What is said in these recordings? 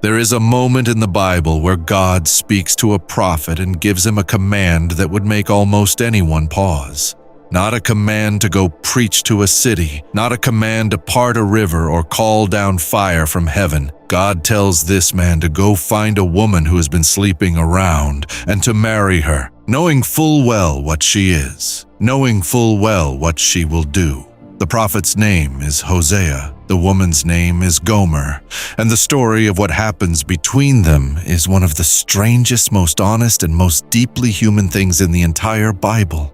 There is a moment in the Bible where God speaks to a prophet and gives him a command that would make almost anyone pause. Not a command to go preach to a city, not a command to part a river or call down fire from heaven. God tells this man to go find a woman who has been sleeping around and to marry her, knowing full well what she is, knowing full well what she will do. The prophet's name is Hosea, the woman's name is Gomer, and the story of what happens between them is one of the strangest, most honest, and most deeply human things in the entire Bible.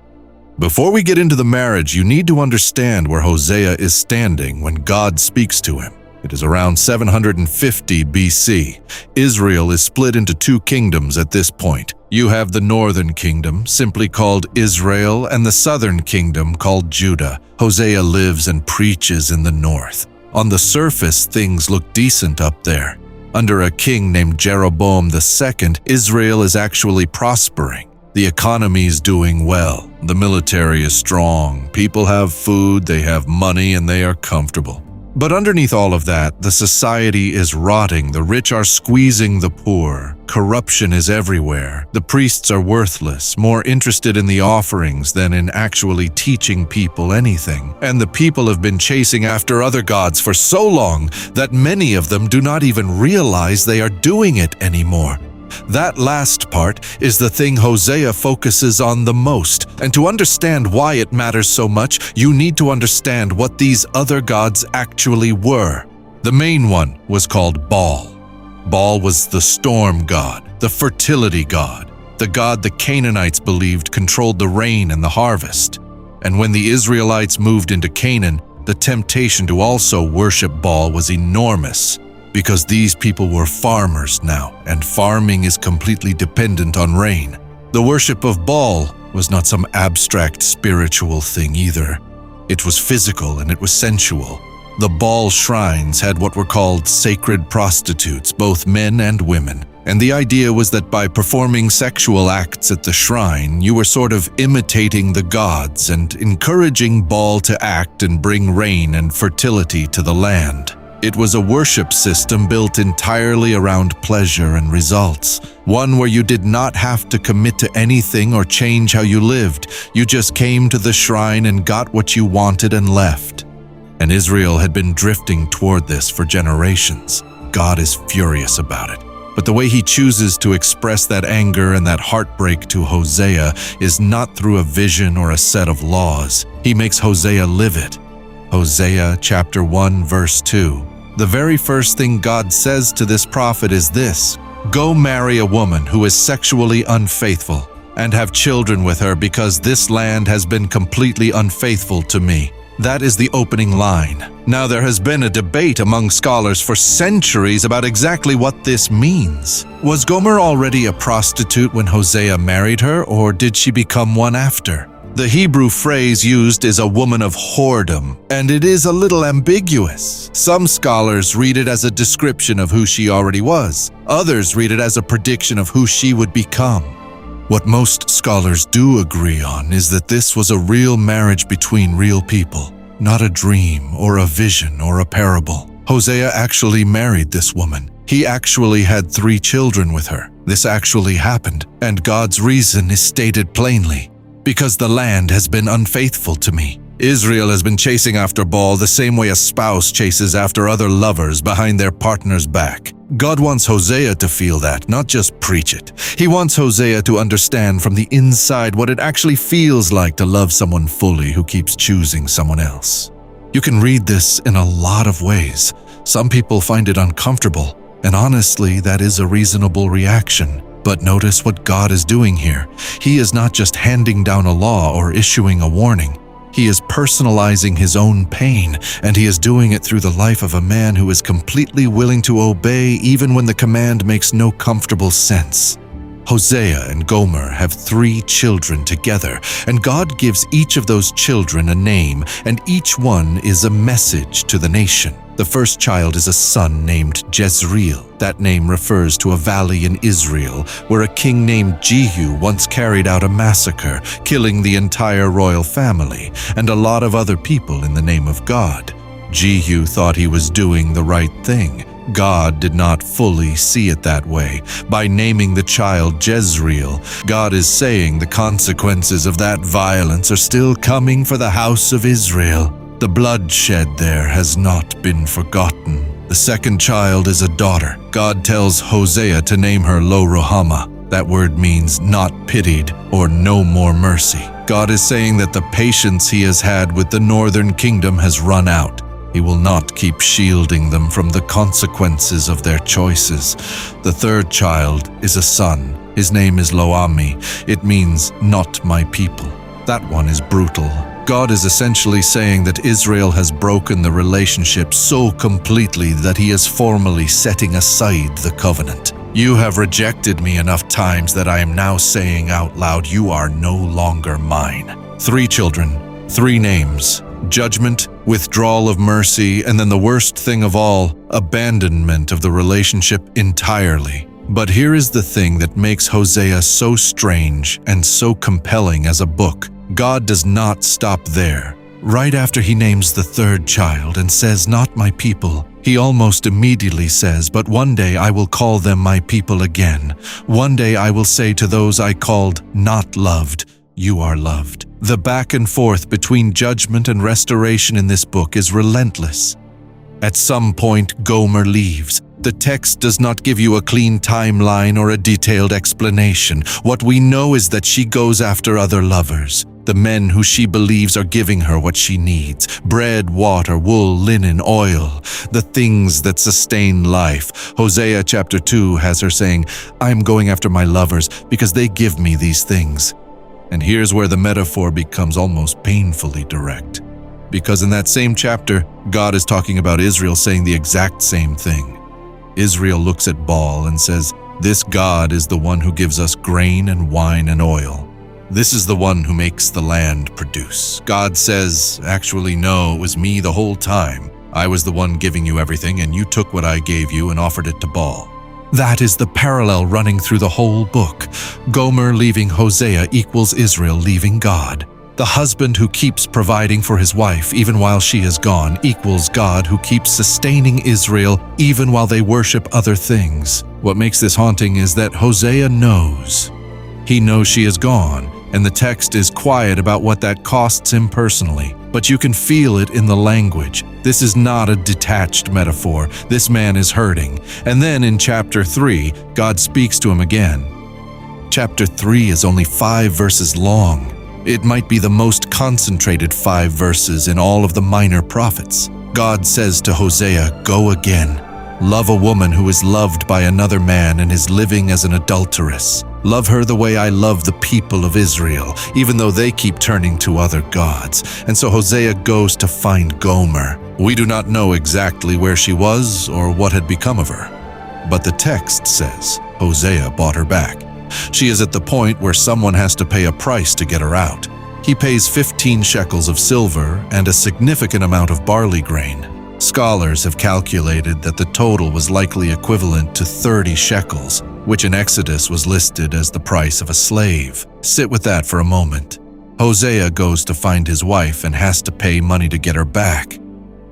Before we get into the marriage, you need to understand where Hosea is standing when God speaks to him. It is around 750 BC. Israel is split into two kingdoms at this point. You have the northern kingdom, simply called Israel, and the southern kingdom called Judah. Hosea lives and preaches in the north. On the surface, things look decent up there. Under a king named Jeroboam II, Israel is actually prospering. The economy is doing well. The military is strong. People have food, they have money, and they are comfortable. But underneath all of that, the society is rotting. The rich are squeezing the poor. Corruption is everywhere. The priests are worthless, more interested in the offerings than in actually teaching people anything. And the people have been chasing after other gods for so long that many of them do not even realize they are doing it anymore. That last part is the thing Hosea focuses on the most, and to understand why it matters so much, you need to understand what these other gods actually were. The main one was called Baal. Baal was the storm god, the fertility god, the god the Canaanites believed controlled the rain and the harvest. And when the Israelites moved into Canaan, the temptation to also worship Baal was enormous, because these people were farmers now, and farming is completely dependent on rain. The worship of Baal was not some abstract spiritual thing either. It was physical and it was sensual. The Baal shrines had what were called sacred prostitutes, both men and women. And the idea was that by performing sexual acts at the shrine, you were sort of imitating the gods and encouraging Baal to act and bring rain and fertility to the land. It was a worship system built entirely around pleasure and results, one where you did not have to commit to anything or change how you lived. You just came to the shrine and got what you wanted and left. And Israel had been drifting toward this for generations. God is furious about it. But the way he chooses to express that anger and that heartbreak to Hosea is not through a vision or a set of laws. He makes Hosea live it. Hosea chapter 1 verse 2. The very first thing God says to this prophet is this: "Go marry a woman who is sexually unfaithful and have children with her, because this land has been completely unfaithful to me." That is the opening line. Now, there has been a debate among scholars for centuries about exactly what this means. Was Gomer already a prostitute when Hosea married her, or did she become one after? The Hebrew phrase used is a woman of whoredom, and it is a little ambiguous. Some scholars read it as a description of who she already was. Others read it as a prediction of who she would become. What most scholars do agree on is that this was a real marriage between real people, not a dream or a vision or a parable. Hosea actually married this woman. He actually had 3 children with her. This actually happened, and God's reason is stated plainly: "Because the land has been unfaithful to me." Israel has been chasing after Baal the same way a spouse chases after other lovers behind their partner's back. God wants Hosea to feel that, not just preach it. He wants Hosea to understand from the inside what it actually feels like to love someone fully who keeps choosing someone else. You can read this in a lot of ways. Some people find it uncomfortable, and honestly, that is a reasonable reaction. But notice what God is doing here. He is not just handing down a law or issuing a warning. He is personalizing his own pain, and he is doing it through the life of a man who is completely willing to obey even when the command makes no comfortable sense. Hosea and Gomer have 3 children together, and God gives each of those children a name, and each one is a message to the nation. The first child is a son named Jezreel. That name refers to a valley in Israel where a king named Jehu once carried out a massacre, killing the entire royal family and a lot of other people in the name of God. Jehu thought he was doing the right thing, God did not fully see it that way. By naming the child Jezreel, God is saying the consequences of that violence are still coming for the house of Israel. The bloodshed there has not been forgotten. The second child is a daughter. God tells Hosea to name her Lo-Ruhamah. That word means not pitied or no more mercy. God is saying that the patience he has had with the northern kingdom has run out. He will not keep shielding them from the consequences of their choices. The third child is a son. His name is Lo-Ammi. It means not my people. That one is brutal. God is essentially saying that Israel has broken the relationship so completely that he is formally setting aside the covenant. You have rejected me enough times that I am now saying out loud, you are no longer mine. 3 children, 3 names, judgment, withdrawal of mercy, and then the worst thing of all, abandonment of the relationship entirely. But here is the thing that makes Hosea so strange and so compelling as a book. God does not stop there. Right after he names the third child and says, not my people, he almost immediately says, but one day I will call them my people again. One day I will say to those I called not loved, you are loved. The back and forth between judgment and restoration in this book is relentless. At some point, Gomer leaves. The text does not give you a clean timeline or a detailed explanation. What we know is that she goes after other lovers, the men who she believes are giving her what she needs: bread, water, wool, linen, oil, the things that sustain life. Hosea chapter 2 has her saying, I'm going after my lovers because they give me these things. And here's where the metaphor becomes almost painfully direct. Because in that same chapter, God is talking about Israel saying the exact same thing. Israel looks at Baal and says, this God is the one who gives us grain and wine and oil. This is the one who makes the land produce. God says, actually, no, it was me the whole time. I was the one giving you everything, and you took what I gave you and offered it to Baal. That is the parallel running through the whole book. Gomer leaving Hosea equals Israel leaving God. The husband who keeps providing for his wife even while she is gone equals God who keeps sustaining Israel even while they worship other things. What makes this haunting is that Hosea knows. He knows she is gone, and the text is quiet about what that costs him personally. But you can feel it in the language. This is not a detached metaphor. This man is hurting. And then in chapter 3, God speaks to him again. Chapter 3 is only 5 verses long. It might be the most concentrated 5 verses in all of the minor prophets. God says to Hosea, go again. Love a woman who is loved by another man and is living as an adulteress. Love her the way I love the people of Israel, even though they keep turning to other gods. And so Hosea goes to find Gomer. We do not know exactly where she was or what had become of her. But the text says Hosea bought her back. She is at the point where someone has to pay a price to get her out. He pays 15 shekels of silver and a significant amount of barley grain. Scholars have calculated that the total was likely equivalent to 30 shekels, which in Exodus was listed as the price of a slave. Sit with that for a moment. Hosea goes to find his wife and has to pay money to get her back.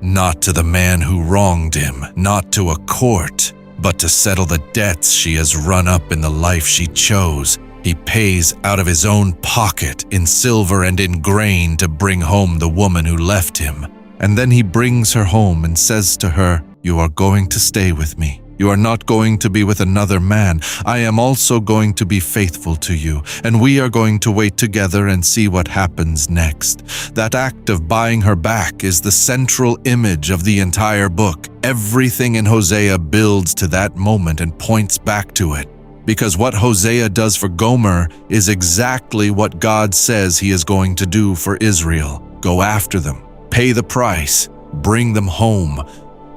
Not to the man who wronged him, not to a court, but to settle the debts she has run up in the life she chose. He pays out of his own pocket in silver and in grain to bring home the woman who left him. And then he brings her home and says to her, you are going to stay with me. You are not going to be with another man. I am also going to be faithful to you, and we are going to wait together and see what happens next. That act of buying her back is the central image of the entire book. Everything in Hosea builds to that moment and points back to it. Because what Hosea does for Gomer is exactly what God says he is going to do for Israel. Go after them. Pay the price, bring them home,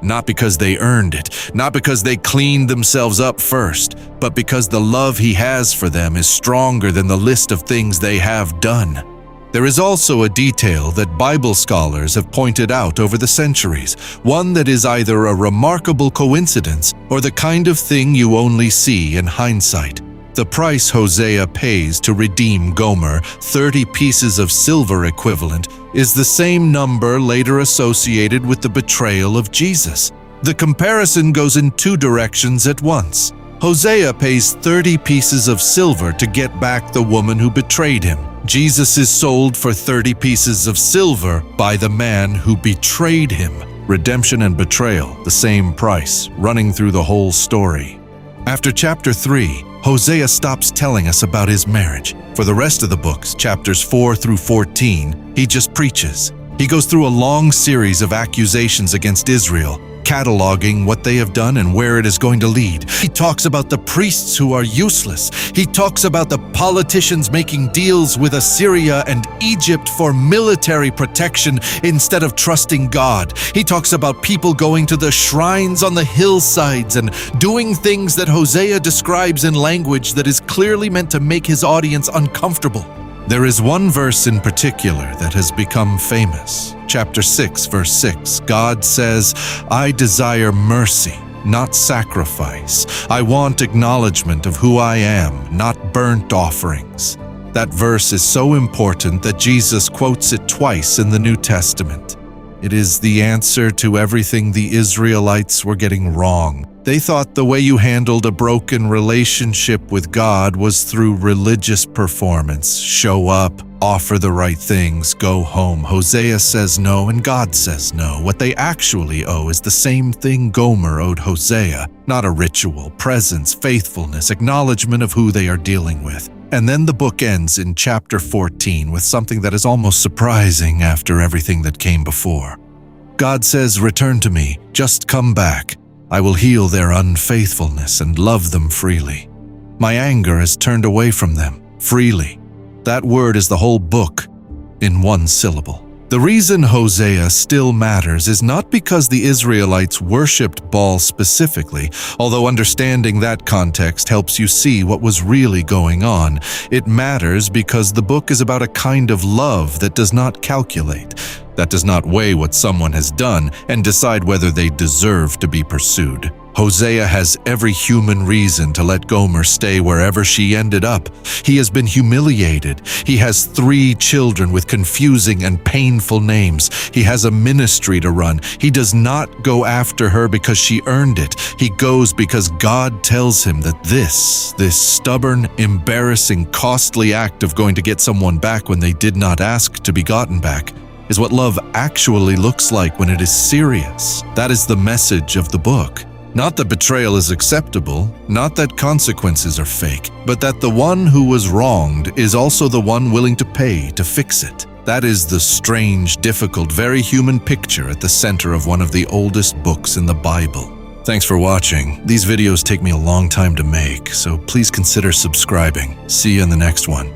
not because they earned it, not because they cleaned themselves up first, but because the love he has for them is stronger than the list of things they have done. There is also a detail that Bible scholars have pointed out over the centuries, one that is either a remarkable coincidence or the kind of thing you only see in hindsight. The price Hosea pays to redeem Gomer, 30 pieces of silver equivalent, is the same number later associated with the betrayal of Jesus. The comparison goes in two directions at once. Hosea pays 30 pieces of silver to get back the woman who betrayed him. Jesus is sold for 30 pieces of silver by the man who betrayed him. Redemption and betrayal, the same price, running through the whole story. After chapter 3, Hosea stops telling us about his marriage. For the rest of the books, chapters 4 through 14, he just preaches. He goes through a long series of accusations against Israel, cataloging what they have done and where it is going to lead. He talks about the priests who are useless. He talks about the politicians making deals with Assyria and Egypt for military protection instead of trusting God. He talks about people going to the shrines on the hillsides and doing things that Hosea describes in language that is clearly meant to make his audience uncomfortable. There is one verse in particular that has become famous. Chapter 6, verse 6, God says, "I desire mercy, not sacrifice. I want acknowledgement of who I am, not burnt offerings." That verse is so important that Jesus quotes it twice in the New Testament. It is the answer to everything the Israelites were getting wrong. They thought the way you handled a broken relationship with God was through religious performance. Show up, offer the right things, go home. Hosea says no, and God says no. What they actually owe is the same thing Gomer owed Hosea, not a ritual, presence, faithfulness, acknowledgement of who they are dealing with. And then the book ends in chapter 14 with something that is almost surprising after everything that came before. God says, "Return to me, just come back. I will heal their unfaithfulness and love them freely. My anger has turned away from them, freely." That word is the whole book in one syllable. The reason Hosea still matters is not because the Israelites worshipped Baal specifically, although understanding that context helps you see what was really going on. It matters because the book is about a kind of love that does not calculate, that does not weigh what someone has done and decide whether they deserve to be pursued. Hosea has every human reason to let Gomer stay wherever she ended up. He has been humiliated. He has 3 children with confusing and painful names. He has a ministry to run. He does not go after her because she earned it. He goes because God tells him that this stubborn, embarrassing, costly act of going to get someone back when they did not ask to be gotten back is what love actually looks like when it is serious. That is the message of the book. Not that betrayal is acceptable, not that consequences are fake, but that the one who was wronged is also the one willing to pay to fix it. That is the strange, difficult, very human picture at the center of one of the oldest books in the Bible. Thanks for watching. These videos take me a long time to make, so please consider subscribing. See you in the next one.